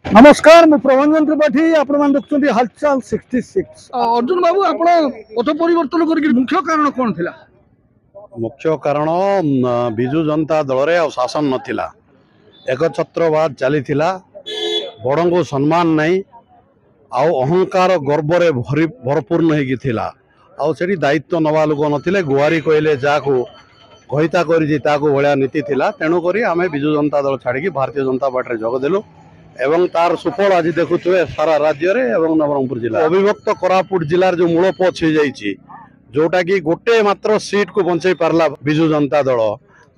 नमस्कार मु प्रभंजन त्रिपाठी आपण देखुं हालचाल 66 अर्जुन बाबू आप पथ परिवर्तन कर मुख्य कारण कौन थिला? मुख्य कारण विजु जनता दल रे शासन नथिला, एकछत्रवाद चली बड़ को सम्मान नहीं, आउ अहंकार गर्व रे भरपूर्ण होगी दायित्व नवा लोक नथिले। गुआरी कहले जाको कहिता करी भाया नीति थिला, तेणुक आम विजु जनता दल छाड़ी भारतीय जनता पार्टी जोगदेलु एवं तार सुफल आज देखुए सारा राज्य रे एवं नवरंगपुर जिला अविभक्त कोरापुट जिलार जो मूल पोच हो जाइए, जोटा कि गोटे मात्र सीट को बंचाई पारला विजु जनता दल,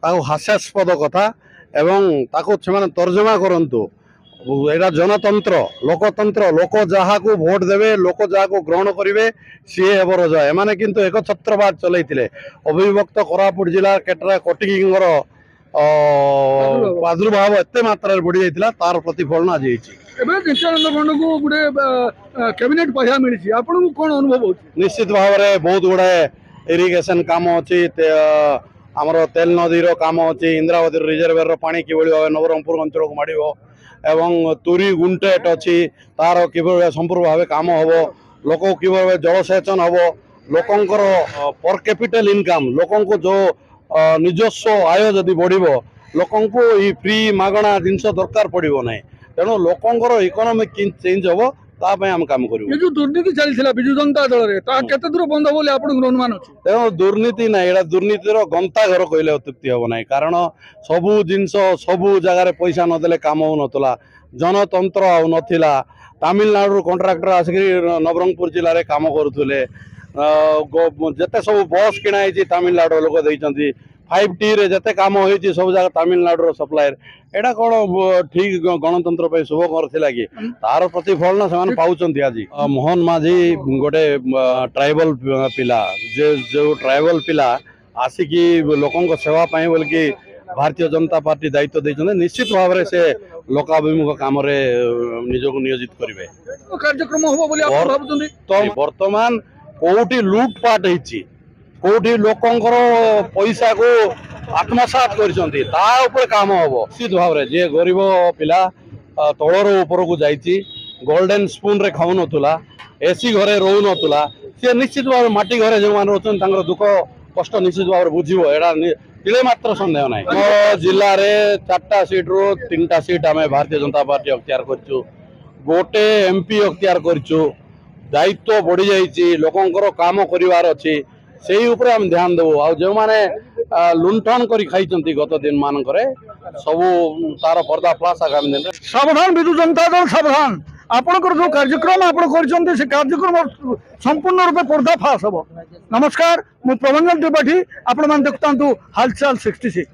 ताको हास्यास्पद कथा एवं ताको से तर्जमा करंतु। एटा जनतंत्र लोकतंत्र, लोक जहाँ को भोट देवे, लोक जहाँ को ग्रहण करेंगे सी हे रजा। एमाने किंतु एकछत्रवाद चलते अविभक्त कोरापुट जिला केटरा कटिंगर प्रादुर्भाव एत मात्रा बढ़ी जाता, तार प्रतिफलन आज नित्यानंद भंड को गोटे कैबिनेट पाया मिली, आपको कौन अनुभव हो? निश्चित भाव में बहुत गुड़ाए इरिगेशन काम अच्छी, आमर तेल नदीर काम अच्छी, इंद्रावती रिजर्वेयर पानी किभली भाव नवरंगपुर अंचल को माड़ एवं तुरी गुंटेट अच्छी, तार कि संपूर्ण भाव काम हम, लोक कि जलसेचन हम, लोकंर पर कैपिटल इनकम लोक जो निजस्व आय जदि बढ़ लोक फ्री मागणा जिनस दरकार पड़ो ना, तेणु लोकंर इकोनॉमिक चेंज हम ताप आम कम कर। जो दुर्नीति चलता विजु जनता दल में दूर बंद बोली अनुमान अच्छे? तेणु दुर्नीति ना, यहाँ दुर्नीतिर गंता घर कहले अत्युक्ति हम ना, कारण सबू जिनस सबू जगार पैसा नदेले काम हो नाला, जनतंत्र आउ नाला। तमिलनाडु कंट्राक्टर आसिक नवरंगपुर जिले में काम करुले, जिते सब बस किणाई तमिलनाडु लोक देती, 5T रे जते काम होती सब जगह तमिलनाडु सप्लायर, एटा कौन ठीक गणतंत्र पे शुभकर थिला कि तार प्रतिफलन से पाउछंती। आज मोहन माझी गोटे ट्राइबल पिला, जो ट्राइबल पिला आसिकी लोकों सेवा पाई बोल कि भारतीय जनता पार्टी दायित्व देइछन्ते, निश्चित भाव में से लोकाभिमुख काम रे निजको नियोजित करिवे। कार्यक्रम होबो बोली आप भाबुछन्ती? तो वर्तमान कोठी लूटपाट होइछि, कोठी लोकंकर पैसा को आत्मसात करछन्ती, ता ऊपर काम हम निश्चित भाव में। जे गरीब पिला तलर ऊपर को जाइछि, गोल्डन स्पून रे खाऊ नथुला, एसी घरे रहू नथुला, से निश्चित भाव माटी घरे जो मान रहछन तांकर दुख कष्ट निश्चित भाव बुझिबो, एडा तिले मात्र संदेह ना। जिले में 4टा सीट रू 3टा सीट आम भारतीय जनता पार्टी अख्तियार करछु, गोटे MP अख्तियार करछु, दायित्व बढ़ी जाइछि, लोकंकर काम करिवार अछि, सेही ऊपर हम ध्यान देबो। आ जो माने लुंठन करी खाइचंती गत दिन मानकरे सबु तार पर्दाफाश आगामी दिन। सावधान विजु जनता दल सावधान, आपनकर जो कार्यक्रम आपण करछन्ते से कार्यक्रम संपूर्ण रूपे पर्दाफाश हबो। नमस्कार, मु प्रभंजन त्रिपाठी, आपण मान देखतांतु हालचाल 66।